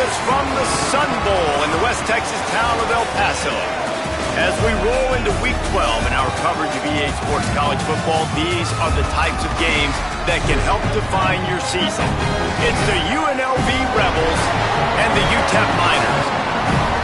us from the Sun Bowl in the West Texas town of El Paso. As we roll into Week 12 in our coverage of EA Sports College Football, these are the types of games that can help define your season. It's the UNLV Rebels and the UTEP Miners.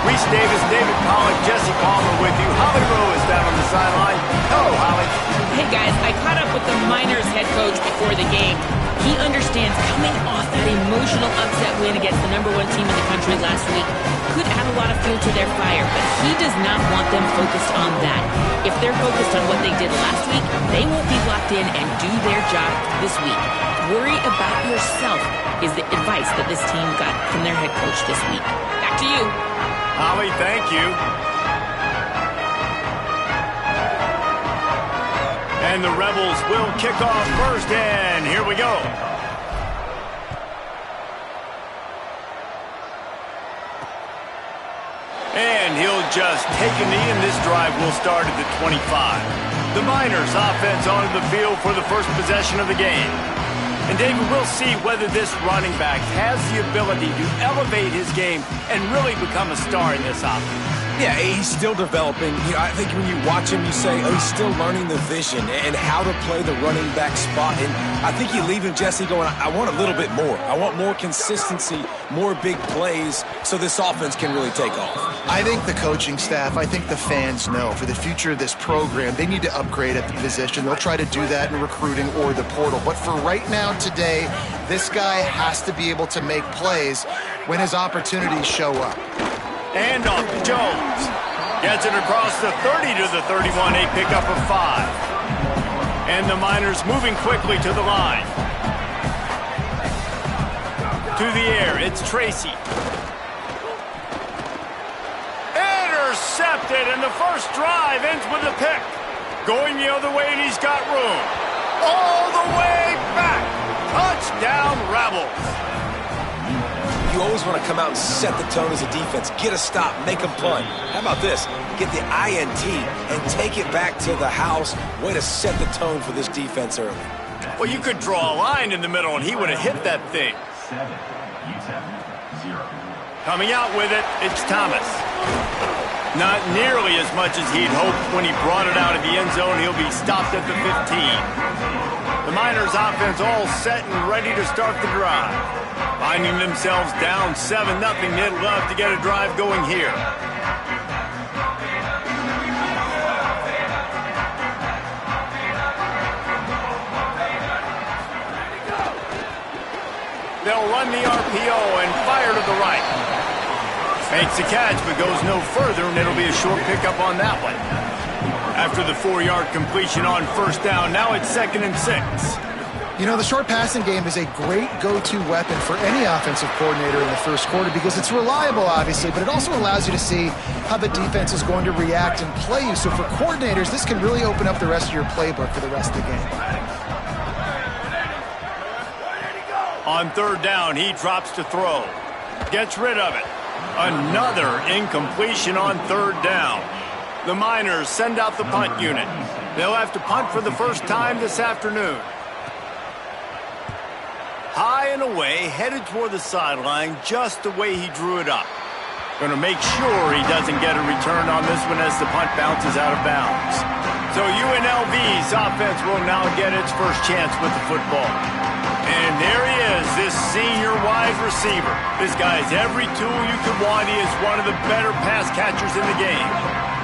Reese Davis, David Pollack, Jesse Palmer with you. Holly Rowe is down on the sideline. Hello, Holly. Hey, guys. I caught up with the Miners head coach before the game. He understands coming off that emotional upset win against the #1 team in the country last week could add a lot of fuel to their fire, but he does not want them focused on that. If they're focused on what they did last week, they won't be locked in and do their job this week. Worry about yourself is the advice that this team got from their head coach this week. Back to you. Holly, thank you. And the Rebels will kick off first, and here we go. And he'll just take a knee, and this drive will start at the 25. The Miners offense onto the field for the first possession of the game. And David, we'll see whether this running back has the ability to elevate his game and really become a star in this offense. Yeah, he's still developing. I think when you watch him, you say, oh, he's still learning the vision and how to play the running back spot. And I think you leave him, Jesse, going, I want a little bit more. I want more consistency, more big plays so this offense can really take off. I think the coaching staff, I think the fans know for the future of this program, they need to upgrade at the position. They'll try to do that in recruiting or the portal. But for right now, today, this guy has to be able to make plays when his opportunities show up. And off to Jones. Gets it across the 30 to the 31, a pickup of 5. And the Miners moving quickly to the line. To the air, it's Tracy. Intercepted, and the first drive ends with a pick. Going the other way, and he's got room. All the way back. Touchdown, Rebels. You always want to come out and set the tone as a defense. Get a stop, make them punt. How about this? Get the INT and take it back to the house. Way to set the tone for this defense early. Well, you could draw a line in the middle, and he would have hit that thing. 7, UTEP 0. Coming out with it, it's Thomas. Not nearly as much as he'd hoped when he brought it out of the end zone. He'll be stopped at the 15. The Miners offense all set and ready to start the drive. Finding themselves down 7-0, they'd love to get a drive going here. They'll run the RPO and fire to the right. Makes the catch, but goes no further, and it'll be a short pickup on that one. After the 4-yard completion on first down, now it's 2nd and 6. You know, the short passing game is a great go-to weapon for any offensive coordinator in the first quarter because it's reliable, obviously, but it also allows you to see how the defense is going to react and play you. So for coordinators, this can really open up the rest of your playbook for the rest of the game. On third down, he drops to throw. Gets rid of it. Another incompletion on third down. The Miners send out the punt unit. They'll have to punt for the first time this afternoon. High and away, headed toward the sideline, just the way he drew it up. Going to make sure he doesn't get a return on this one as the punt bounces out of bounds. So UNLV's offense will now get its first chance with the football. And there he is, this senior wide receiver. This guy has every tool you could want. He is one of the better pass catchers in the game.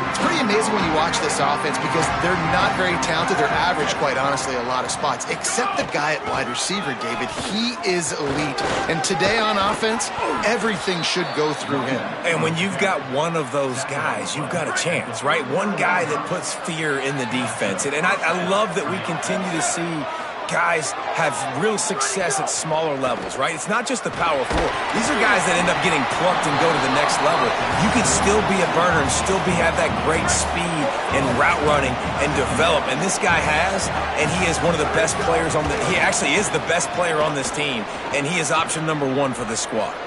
It's pretty amazing when you watch this offense because they're not very talented. They're average, quite honestly, a lot of spots. Except the guy at wide receiver, David. He is elite. And today on offense, everything should go through him. And when you've got one of those guys, you've got a chance, right? One guy that puts fear in the defense. And I love that we continue to see guys have real success at smaller levels, right? It's not just the power four. These are guys that end up getting plucked and go to the next level. You can still be a burner and still have that great speed and route running and develop. And this guy has, and he is one of the best players on he actually is the best player on this team, and he is option number 1 for this squad.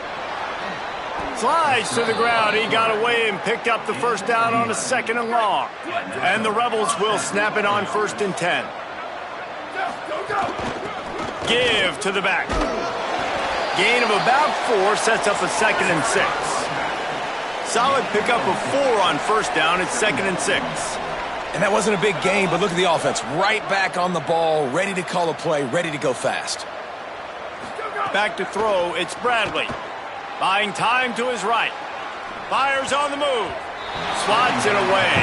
Slides to the ground. He got away and picked up the first down on a 2nd and long. And the Rebels will snap it on 1st and 10. Give to the back. gain of about 4 sets up a 2nd and 6. Solid pickup of 4 on first down. It's 2nd and 6. And that wasn't a big gain, but look at the offense. Right back on the ball, ready to call a play, ready to go fast. Back to throw, it's Bradley. Buying time to his right. Fires on the move. Swats it away.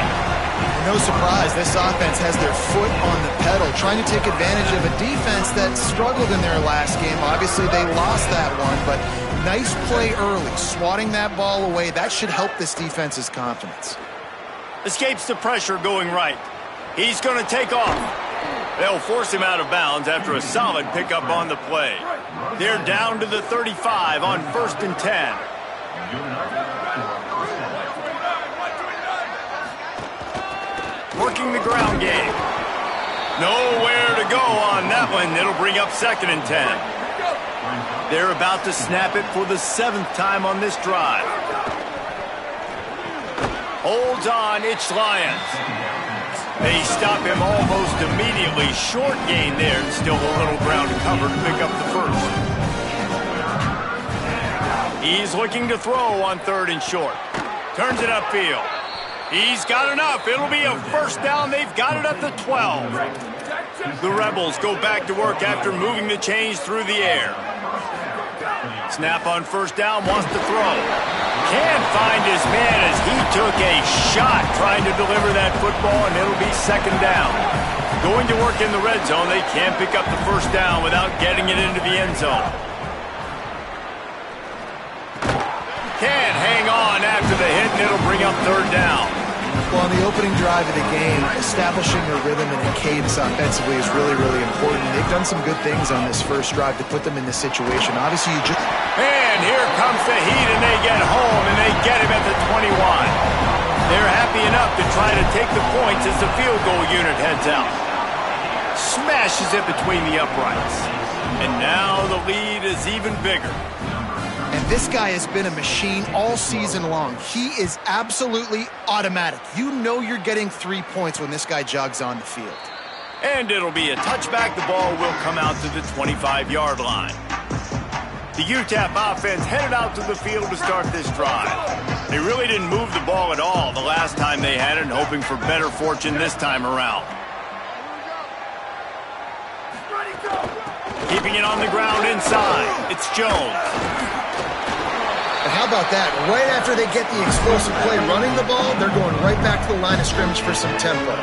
No surprise, this offense has their foot on the pedal, trying to take advantage of a defense that struggled in their last game. Obviously, they lost that one, but nice play early, swatting that ball away. That should help this defense's confidence. Escapes the pressure going right. He's going to take off. They'll force him out of bounds after a solid pickup on the play. They're down to the 35 on 1st and 10. Working the ground game. Nowhere to go on that one. It'll bring up 2nd and 10. They're about to snap it for the 7th time on this drive. Holds on, it's Lions. They stop him almost immediately. Short gain there, and still a little ground to cover to pick up the first. He's looking to throw on 3rd and short. Turns it upfield. He's got enough. It'll be a first down. They've got it at the 12. The Rebels go back to work after moving the chains through the air. Snap on first down, wants to throw. Can't find his man as he took a shot trying to deliver that football, and it'll be 2nd down. Going to work in the red zone, they can't pick up the first down without getting it into the end zone. Can't hang on after the hit, and it'll bring up 3rd down. Well, on the opening drive of the game, establishing a rhythm and a cadence offensively is really, really important. They've done some good things on this first drive to put them in this situation. Obviously, you just... And here comes the heat, and they get home, and they get him at the 21. They're happy enough to try to take the points as the field goal unit heads out. Smashes it between the uprights. And now the lead is even bigger. And this guy has been a machine all season long. He is absolutely automatic. You know you're getting 3 points when this guy jogs on the field. And it'll be a touchback. The ball will come out to the 25-yard line. The UTEP offense headed out to the field to start this drive. They really didn't move the ball at all the last time they had it, hoping for better fortune this time around. Keeping it on the ground inside. It's Jones. And how about that? Right after they get the explosive play running the ball, they're going right back to the line of scrimmage for some tempo.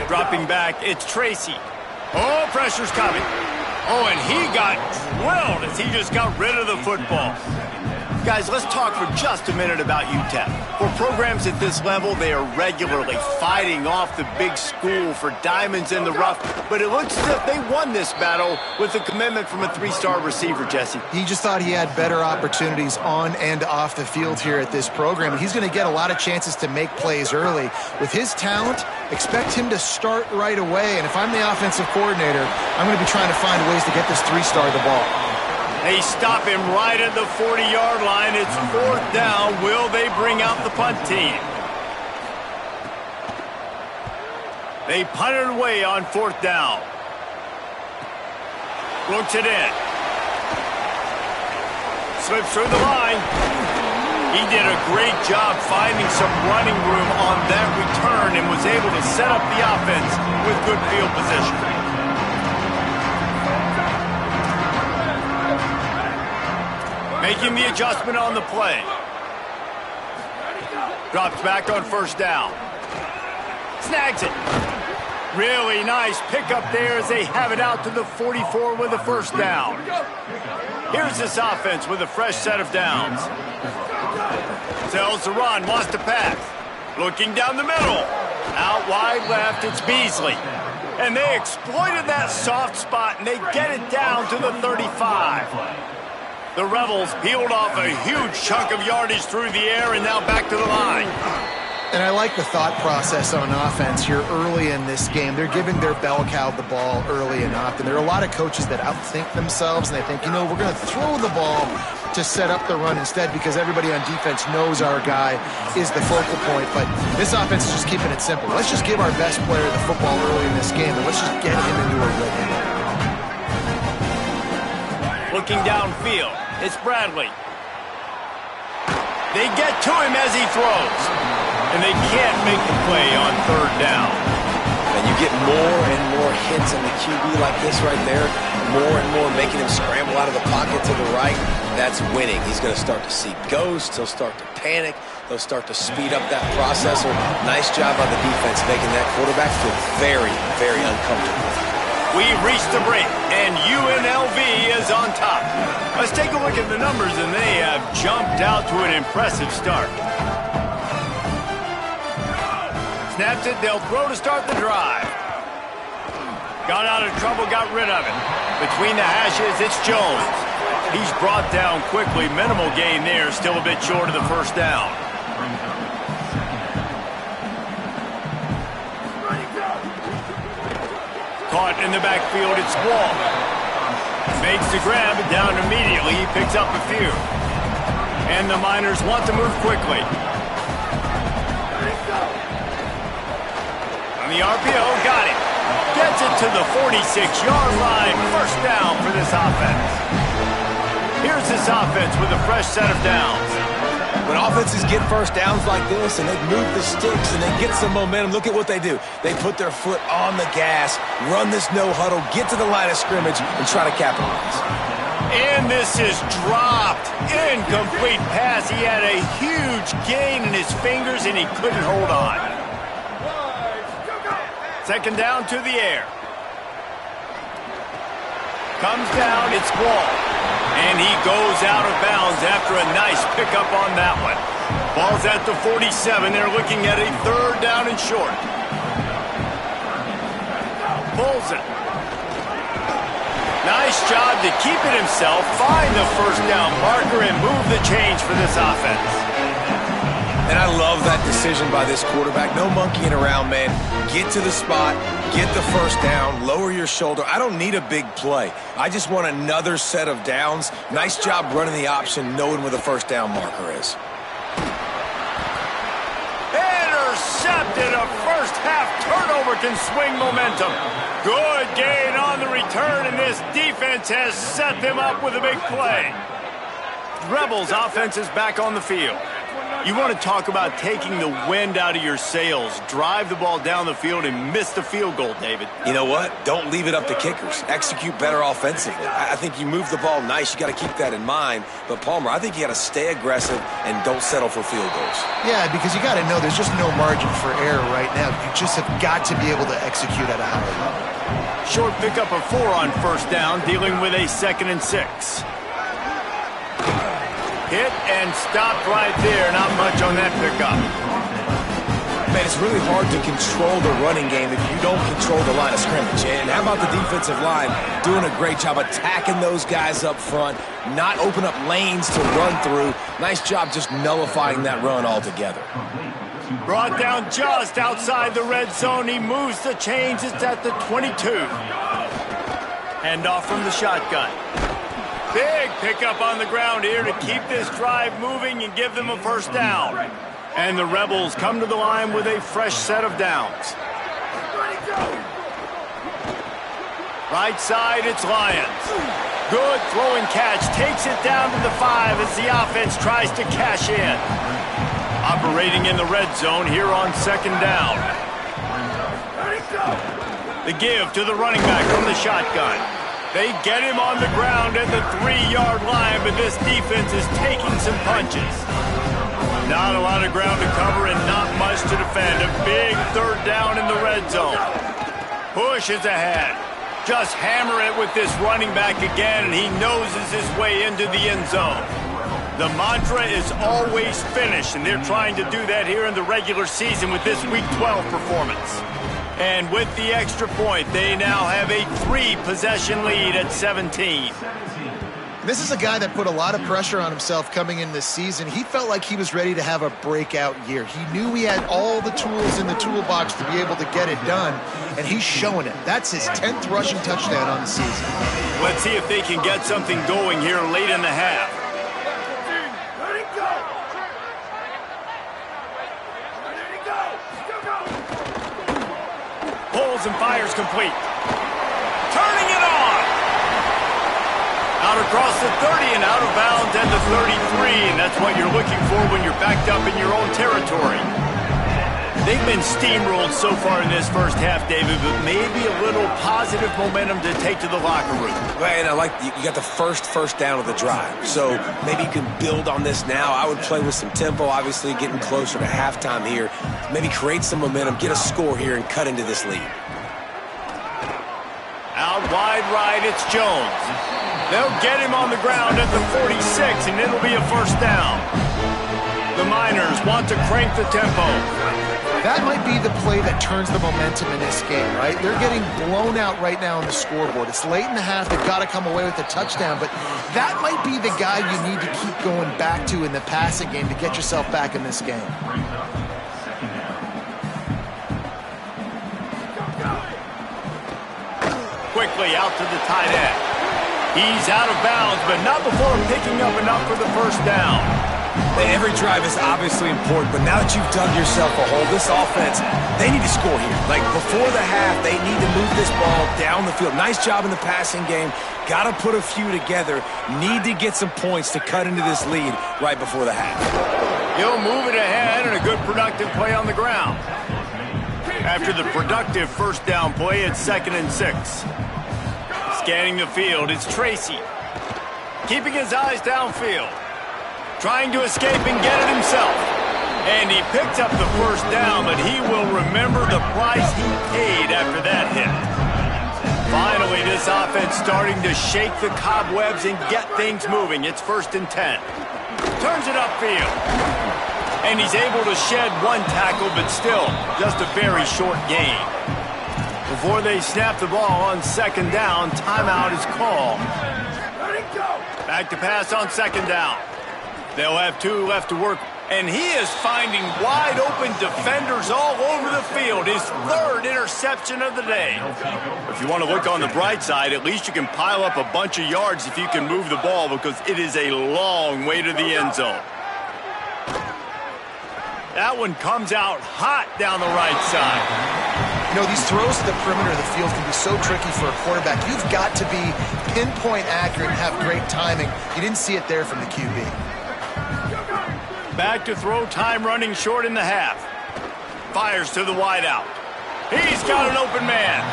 Dropping back, it's Tracy. Oh, pressure's coming. Oh, and he got drilled as he just got rid of the football. Guys, let's talk for just a minute about UTEP. For programs at this level, they are regularly fighting off the big school for diamonds in the rough, but it looks as if they won this battle with a commitment from a 3-star receiver, Jesse. He just thought he had better opportunities on and off the field here at this program, and he's going to get a lot of chances to make plays early. With his talent, expect him to start right away, and if I'm the offensive coordinator, I'm going to be trying to find ways to get this 3-star the ball. They stop him right at the 40-yard line. It's 4th down. Will they bring out the punt team? They punt it away on 4th down. Looks it in. Slips through the line. He did a great job finding some running room on that return and was able to set up the offense with good field position. Making the adjustment on the play. Drops back on 1st down. Snags it. Really nice pickup there as they have it out to the 44 with a 1st down. Here's this offense with a fresh set of downs. Sells the run, wants to pass. Looking down the middle. Out wide left, it's Beasley. And they exploited that soft spot, and they get it down to the 35. The Rebels peeled off a huge chunk of yardage through the air and now back to the line. And I like the thought process on offense here early in this game. They're giving their bell cow the ball early and often. There are a lot of coaches that outthink themselves, and they think, we're going to throw the ball to set up the run instead because everybody on defense knows our guy is the focal point. But this offense is just keeping it simple. Let's just give our best player the football early in this game, and let's just get him into a rhythm. Looking downfield, it's Bradley. They get to him as he throws. And they can't make the play on third down. And you get more and more hits on the QB like this right there, more and more making him scramble out of the pocket to the right. That's winning. He's going to start to see ghosts. He'll start to panic. They'll start to speed up that processor. Nice job by the defense making that quarterback feel very, very uncomfortable. We've reached the break, and UNLV is on top. Let's take a look at the numbers, and they have jumped out to an impressive start. Snaps it, they'll throw to start the drive. Got out of trouble, got rid of it. Between the hashes, it's Jones. He's brought down quickly. Minimal gain there, still a bit short of the first down. Caught in the backfield, it's Wall. Makes the grab, down immediately. He picks up a few. And the Miners want to move quickly. On the RPO, got it. Gets it to the 46-yard line. First down for this offense. Here's this offense with a fresh set of downs. When offenses get first downs like this and they move the sticks and they get some momentum, look at what they do. They put their foot on the gas, run this no huddle, get to the line of scrimmage, and try to capitalize. And this is dropped. Incomplete pass. He had a huge gain in his fingers and he couldn't hold on. Second down to the air. Comes down, it's Wall. And he goes out of bounds after a nice pickup on that one. Ball's at the 47. They're looking at a third down and short. Pulls it. Nice job to keep it himself, find the first down marker, and move the change for this offense. And I love that decision by this quarterback. No monkeying around, man. Get to the spot, get the first down, lower your shoulder. I don't need a big play. I just want another set of downs. Nice job running the option, knowing where the first down marker is. Intercepted. A first half turnover can swing momentum. Good gain on the return, and this defense has set them up with a big play. Rebels offense is back on the field. You want to talk about taking the wind out of your sails. Drive the ball down the field and miss the field goal, David. You know what? Don't leave it up to kickers. Execute better offensively. I think you move the ball nice. You got to keep that in mind. But, Palmer, I think you got to stay aggressive and don't settle for field goals. Yeah, because you got to know there's just no margin for error right now. You just have got to be able to execute at a high level. Short pickup of 4 on first down, dealing with a 2nd and 6. Hit and stopped right there. Not much on that pickup. Man, it's really hard to control the running game if you don't control the line of scrimmage. And how about the defensive line doing a great job attacking those guys up front, not open up lanes to run through. Nice job just nullifying that run altogether. Brought down just outside the red zone. He moves the chains. It's at the 22. Handoff from the shotgun. Big pickup on the ground here to keep this drive moving and give them a first down. And the Rebels come to the line with a fresh set of downs. Right side, it's Lyons. Good throwing catch. Takes it down to the 5 as the offense tries to cash in. Operating in the red zone here on 2nd down. The give to the running back from the shotgun. They get him on the ground at the 3-yard line, but this defense is taking some punches. Not a lot of ground to cover and not much to defend. A big third down in the red zone. Push is ahead. Just hammer it with this running back again, and he noses his way into the end zone. The mantra is always finish, and they're trying to do that here in the regular season with this Week 12 performance. And with the extra point, they now have a 3-possession lead at 17. This is a guy that put a lot of pressure on himself coming in this season. He felt like he was ready to have a breakout year. He knew he had all the tools in the toolbox to be able to get it done, and he's showing it. That's his 10th rushing touchdown on the season. Let's see if they can get something going here late in the half. Pulls and fires complete. Turning it on. Out across the 30 and out of bounds at the 33, and that's what you're looking for when you're backed up in your own territory. They've been steamrolled so far in this first half, David, but maybe a little positive momentum to take to the locker room. And I like you got the first down of the drive, so maybe you can build on this now. I would play with some tempo, obviously getting closer to halftime here. Maybe create some momentum, get a score here, and cut into this lead. Out wide right, it's Jones. They'll get him on the ground at the 46, and it'll be a first down. The Miners want to crank the tempo. That might be the play that turns the momentum in this game, right? They're getting blown out right now on the scoreboard. It's late in the half. They've got to come away with a touchdown, but that might be the guy you need to keep going back to in the passing game to get yourself back in this game. Quickly out to the tight end. He's out of bounds, but not before picking up enough for the first down. Every drive is obviously important, but now that you've dug yourself a hole, this offense, they need to score here. Like, before the half, they need to move this ball down the field. Nice job in the passing game. Got to put a few together. Need to get some points to cut into this lead right before the half. He'll move it ahead, and a good productive play on the ground. After the productive first down play, it's 2nd and 6. Scanning the field, it's Tracy. Keeping his eyes downfield. Trying to escape and get it himself. And he picks up the first down, but he will remember the price he paid after that hit. Finally, this offense starting to shake the cobwebs and get things moving. It's 1st and 10. Turns it upfield. And he's able to shed one tackle, but still just a very short gain. Before they snap the ball on 2nd down, timeout is called. Back to pass on 2nd down. They'll have 2 left to work, and he is finding wide-open defenders all over the field. His 3rd interception of the day. If you want to look on the bright side, at least you can pile up a bunch of yards if you can move the ball, because it is a long way to the end zone. That one comes out hot down the right side. You know, these throws to the perimeter of the field can be so tricky for a quarterback. You've got to be pinpoint accurate and have great timing. You didn't see it there from the QB. Back to throw, time running short in the half. Fires to the wideout. He's got an open man.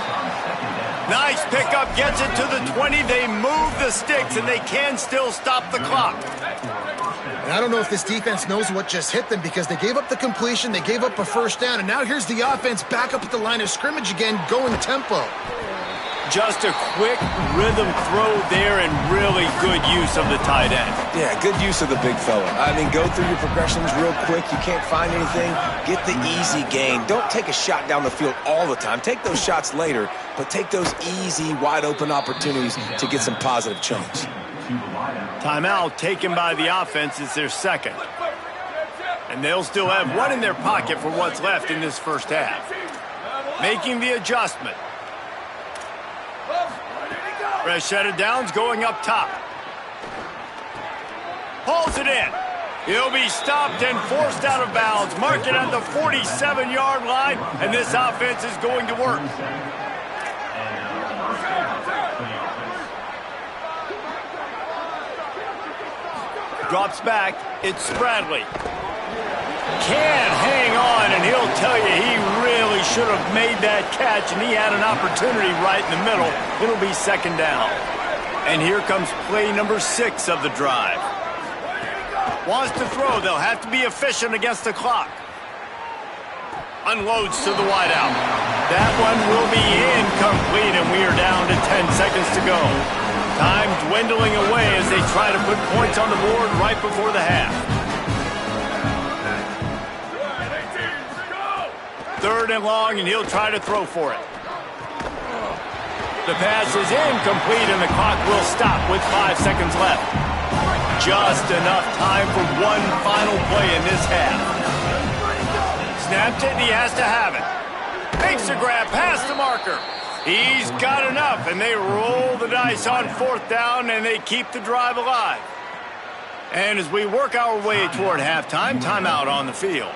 Nice pickup, gets it to the 20. They move the sticks, and they can still stop the clock. And I don't know if this defense knows what just hit them, because they gave up the completion, they gave up a first down, and now here's the offense back up at the line of scrimmage again, going tempo. Just a quick rhythm throw there, and really good use of the tight end. Yeah, good use of the big fella. I mean, go through your progressions real quick. You can't find anything, get the easy gain. Don't take a shot down the field all the time. Take those shots later, but take those easy, wide-open opportunities to get some positive chunks. Timeout taken by the offense. It's their 2nd. And they'll still have 1 in their pocket for what's left in this first half. Making the adjustment. Fresh set of downs going up top. Pulls it in. He'll be stopped and forced out of bounds. Mark it at the 47-yard line, and this offense is going to work. Drops back. It's Bradley. Can't hang on, and he'll tell you he really should have made that catch, and he had an opportunity right in the middle. It'll be 2nd down. And here comes play number 6 of the drive. Wants to throw. They'll have to be efficient against the clock. Unloads to the wideout. That one will be incomplete, and we are down to 10 seconds to go. Time dwindling away as they try to put points on the board right before the half. 3rd and long, and he'll try to throw for it. The pass is incomplete, and the clock will stop with 5 seconds left. Just enough time for one final play in this half. Snapped it, and he has to have it. Makes a grab past the marker. He's got enough, and they roll the dice on 4th down, and they keep the drive alive. And as we work our way toward halftime, timeout on the field.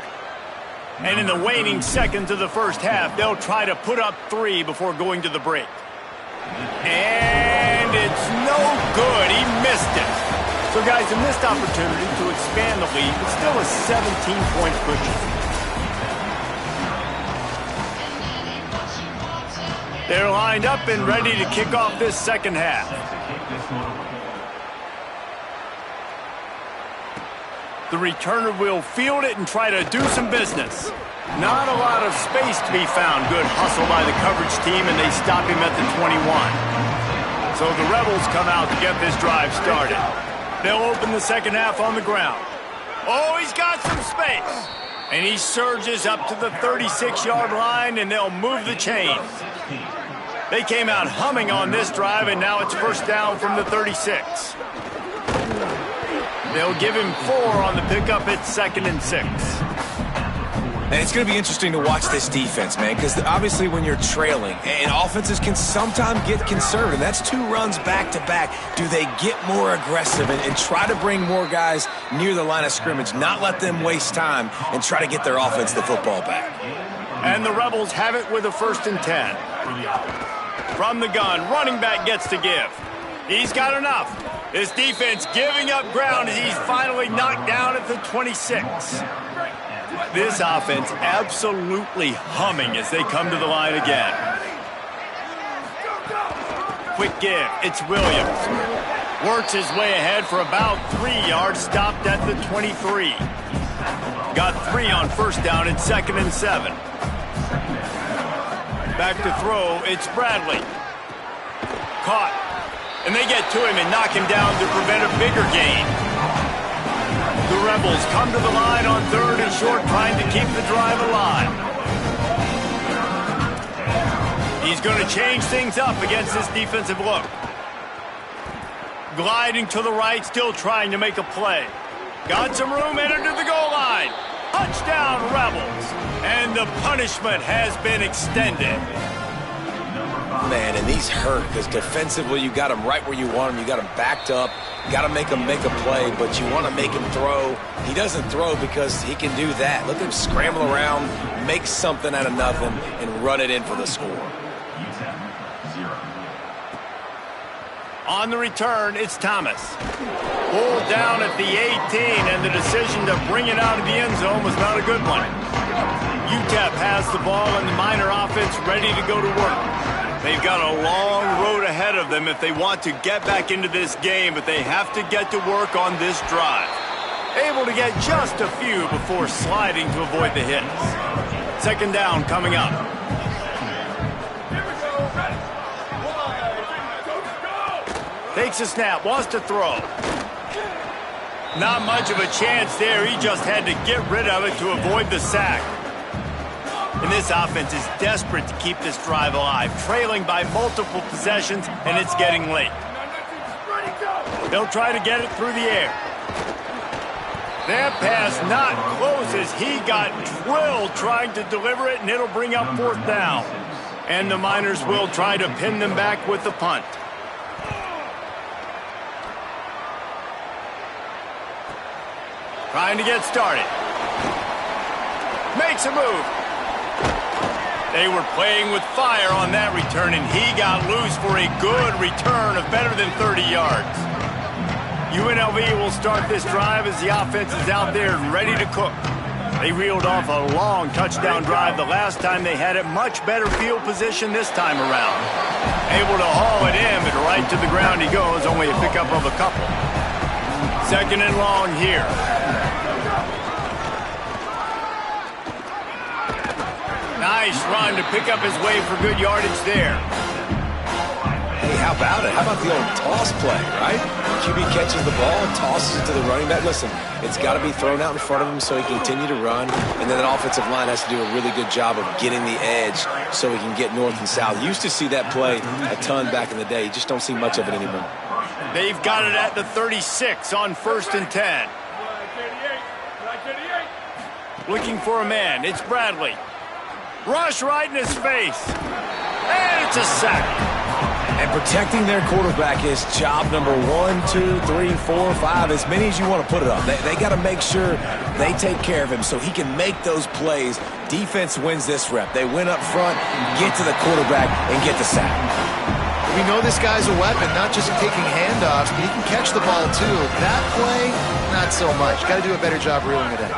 And in the waning seconds of the first half, they'll try to put up 3 before going to the break. And it's no good. He missed it. So, guys, a missed opportunity to expand the lead, but still a 17-point cushion. They're lined up and ready to kick off this second half. The returner will field it and try to do some business. Not a lot of space to be found. Good hustle by the coverage team, and they stop him at the 21. So the Rebels come out to get this drive started. They'll open the second half on the ground. Oh, he's got some space. And he surges up to the 36-yard line, and they'll move the chains. They came out humming on this drive, and now it's first down from the 36. They'll give him 4 on the pickup at 2nd and 6. And it's going to be interesting to watch this defense, man, because obviously when you're trailing, and offenses can sometimes get conservative. That's 2 runs back-to-back. Do they get more aggressive and try to bring more guys near the line of scrimmage, not let them waste time, and try to get their offense the football back? And the Rebels have it with a 1st and 10. From the gun, running back gets to give. He's got enough. His defense giving up ground as he's finally knocked down at the 26. This offense absolutely humming as they come to the line again. Quick give. It's Williams. Works his way ahead for about 3 yards, stopped at the 23. Got 3 on first down at 2nd and 7. Back to throw, it's Bradley. Caught. And they get to him and knock him down to prevent a bigger gain. The Rebels come to the line on 3rd and short, trying to keep the drive alive. He's going to change things up against this defensive look. Gliding to the right, still trying to make a play. Got some room, entered to the goal line. Touchdown, Rebels. And the punishment has been extended. Man, and these hurt because defensively you got them right where you want them. You got them backed up. Got to make him make a play, but you want to make him throw. He doesn't throw because he can do that. Look at him scramble around, make something out of nothing, and run it in for the score. On the return, it's Thomas. Pulled down at the 18, and the decision to bring it out of the end zone was not a good one. UTEP has the ball, and the Miner offense ready to go to work. They've got a long road ahead of them if they want to get back into this game, but they have to get to work on this drive. Able to get just a few before sliding to avoid the hits. 2nd down coming up. Takes a snap, wants to throw. Not much of a chance there. He just had to get rid of it to avoid the sack. And this offense is desperate to keep this drive alive, trailing by multiple possessions, and it's getting late. They'll try to get it through the air. That pass not close as he got drilled trying to deliver it, and it'll bring up 4th down. And the Miners will try to pin them back with the punt. Trying to get started. Makes a move. They were playing with fire on that return, and he got loose for a good return of better than 30 yards. UNLV will start this drive as the offense is out there and ready to cook. They reeled off a long touchdown drive the last time they had it. Much better field position this time around. Able to haul it in, but right to the ground he goes, only a pickup of a couple. 2nd and long here. Nice run to pick up his way for good yardage there. Hey, how about it? How about the old toss play, right? QB catches the ball and tosses it to the running back. Listen, it's got to be thrown out in front of him so he can continue to run, and then the offensive line has to do a really good job of getting the edge so he can get north and south. Used to see that play a ton back in the day. You just don't see much of it anymore. They've got it at the 36 on 1st and 10. Looking for a man. It's Bradley. Rush right in his face. And it's a sack. And protecting their quarterback is job number 1, 2, 3, 4, 5, as many as you want to put it on. They got to make sure they take care of him so he can make those plays. Defense wins this rep. They win up front, get to the quarterback, and get the sack. We know this guy's a weapon, not just taking handoffs, but he can catch the ball too. That play, not so much. Got to do a better job reeling it in.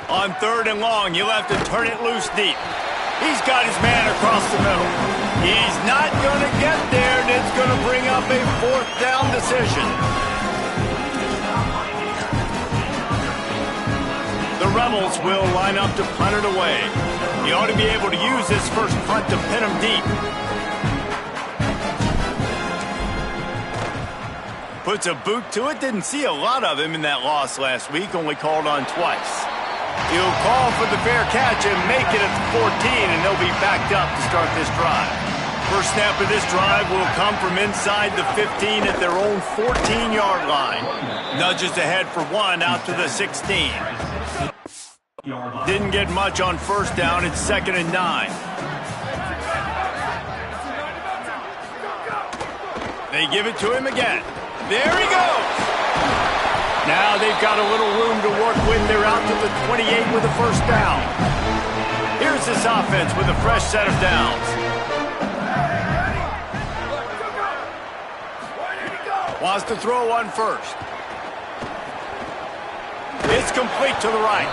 On 3rd and long, you'll have to turn it loose deep. He's got his man across the middle. He's not going to get there, and it's going to bring up a 4th down decision. The Rebels will line up to punt it away. He ought to be able to use this first punt to pin him deep. Puts a boot to it. Didn't see a lot of him in that loss last week. Only called on twice. He'll call for the fair catch and make it at the 14, and they'll be backed up to start this drive. First snap of this drive will come from inside the 15 at their own 14-yard line. Nudges ahead for 1 out to the 16. Didn't get much on 1st down. It's 2nd and 9. They give it to him again. There he goes. Now they've got a little room to work with. They're out to the 28 with a 1st down. Here's this offense with a fresh set of downs. Wants to throw on 1st. It's complete to the right.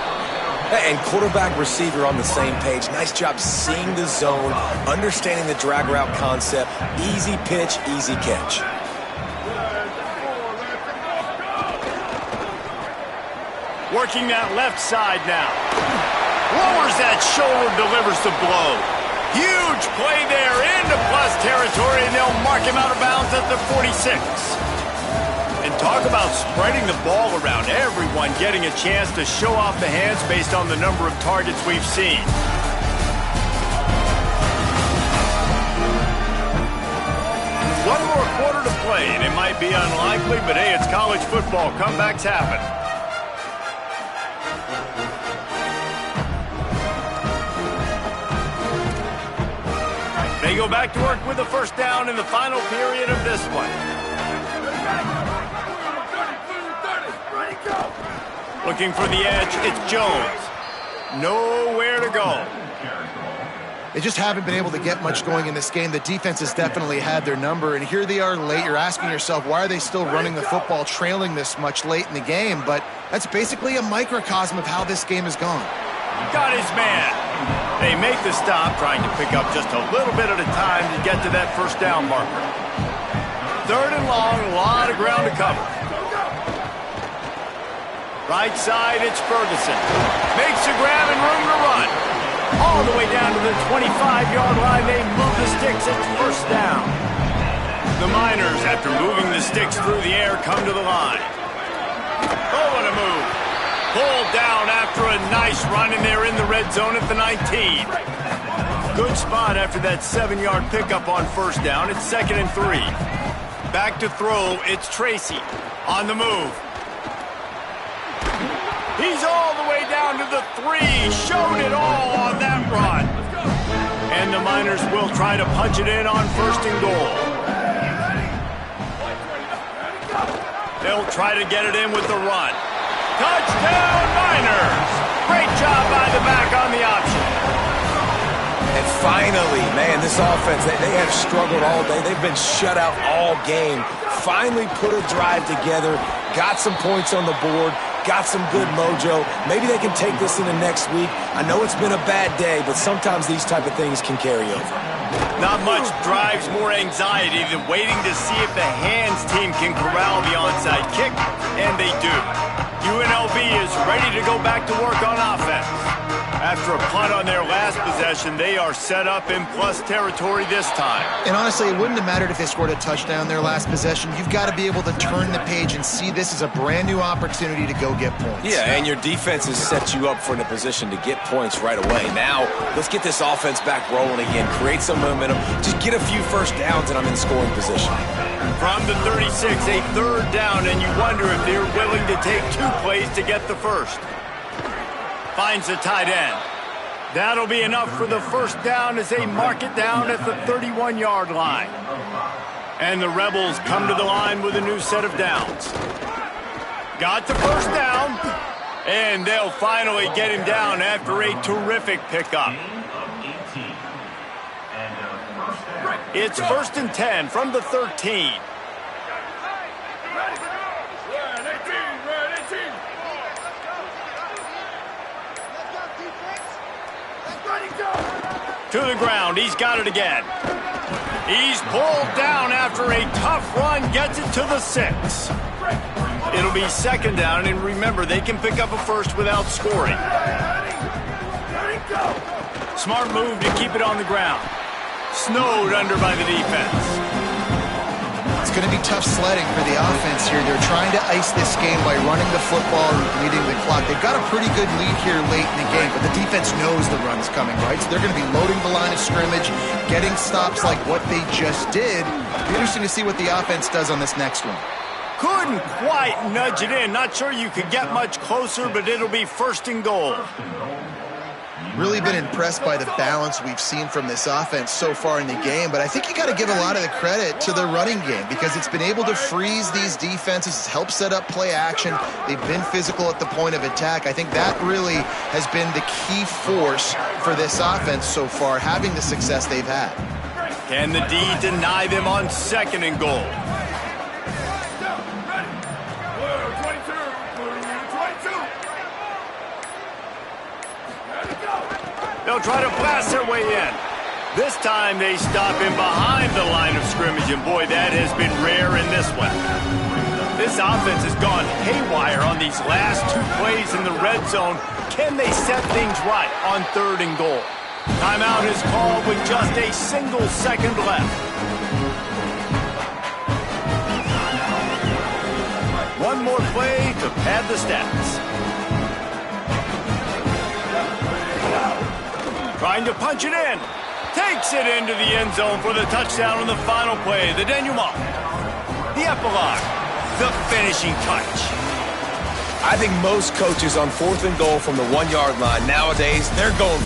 And quarterback receiver on the same page. Nice job seeing the zone, understanding the drag route concept. Easy pitch, easy catch. Working that left side now. Lowers that shoulder, delivers the blow. Huge play there into plus territory, and they'll mark him out of bounds at the 46. And talk about spreading the ball around. Everyone getting a chance to show off the hands based on the number of targets we've seen. One more quarter to play, and it might be unlikely, but hey, it's college football. Comebacks happen. They go back to work with the 1st down in the final period of this one. Looking for the edge, it's Jones. Nowhere to go. They just haven't been able to get much going in this game. The defense has definitely had their number, and here they are late. You're asking yourself, why are they still running the football, trailing this much late in the game? But that's basically a microcosm of how this game has gone. Got his man. They make the stop, trying to pick up just a little bit at a time to get to that 1st down marker. 3rd and long, a lot of ground to cover. Right side, it's Ferguson. Makes a grab and room to run. All the way down to the 25-yard line, they move the sticks. It's 1st down. The Miners, after moving the sticks through the air, come to the line. Oh, what a move. Pulled down after a nice run, and they're in the red zone at the 19. Good spot after that 7-yard pickup on 1st down. It's 2nd and 3. Back to throw, it's Tracy on the move. He's all the way down to the 3. Showed it all on that run. And the Miners will try to punch it in on 1st and goal. They'll try to get it in with the run. Touchdown, Miners! Great job by the back on the option. And finally, man, this offense, they have struggled all day. They've been shut out all game. Finally put a drive together, got some points on the board, got some good mojo. Maybe they can take this into next week. I know it's been a bad day, but sometimes these type of things can carry over. Not much drives more anxiety than waiting to see if the hands team can corral the onside kick, and they do. UNLV is ready to go back to work on offense. After a punt on their last possession, they are set up in plus territory this time. And honestly, it wouldn't have mattered if they scored a touchdown their last possession. You've got to be able to turn the page and see this as a brand new opportunity to go get points. Yeah, and your defense has set you up for a position to get points right away. Now, let's get this offense back rolling again, create some momentum, just get a few first downs, and I'm in scoring position. From the 36, a third down, and you wonder if they're willing to take 2 plays to get the first. Finds the tight end. That'll be enough for the first down as they mark it down at the 31-yard line. And the Rebels come to the line with a new set of downs. Got the first down, and they'll finally get him down after a terrific pickup. It's 1st and 10 from the 13. To the ground, he's got it again. He's pulled down after a tough run, gets it to the 6. It'll be 2nd down, and remember, they can pick up a first without scoring. Smart move to keep it on the ground. Snowed under by the defense. It's going to be tough sledding for the offense here. They're trying to ice this game by running the football and leading the clock. They've got a pretty good lead here late in the game, but the defense knows the run's coming, right? So they're going to be loading the line of scrimmage, getting stops like what they just did. It'll be interesting to see what the offense does on this next one. Couldn't quite nudge it in. Not sure you could get much closer, but it'll be 1st and goal. Really been impressed by the balance we've seen from this offense so far in the game, but I think you got to give a lot of the credit to the running game because it's been able to freeze these defenses, it's helped set up play action. They've been physical at the point of attack. I think that really has been the key force for this offense so far, having the success they've had. Can the D deny them on 2nd and goal? They'll try to blast their way in. This time they stop in behind the line of scrimmage, and boy, that has been rare in this one. This offense has gone haywire on these last 2 plays in the red zone. Can they set things right on 3rd and goal? Timeout is called with just a single second left. One more play to pad the stats. Trying to punch it in. Takes it into the end zone for the touchdown on the final play. The denouement. The epilogue. The finishing touch. I think most coaches on 4th and goal from the 1-yard line nowadays, they're going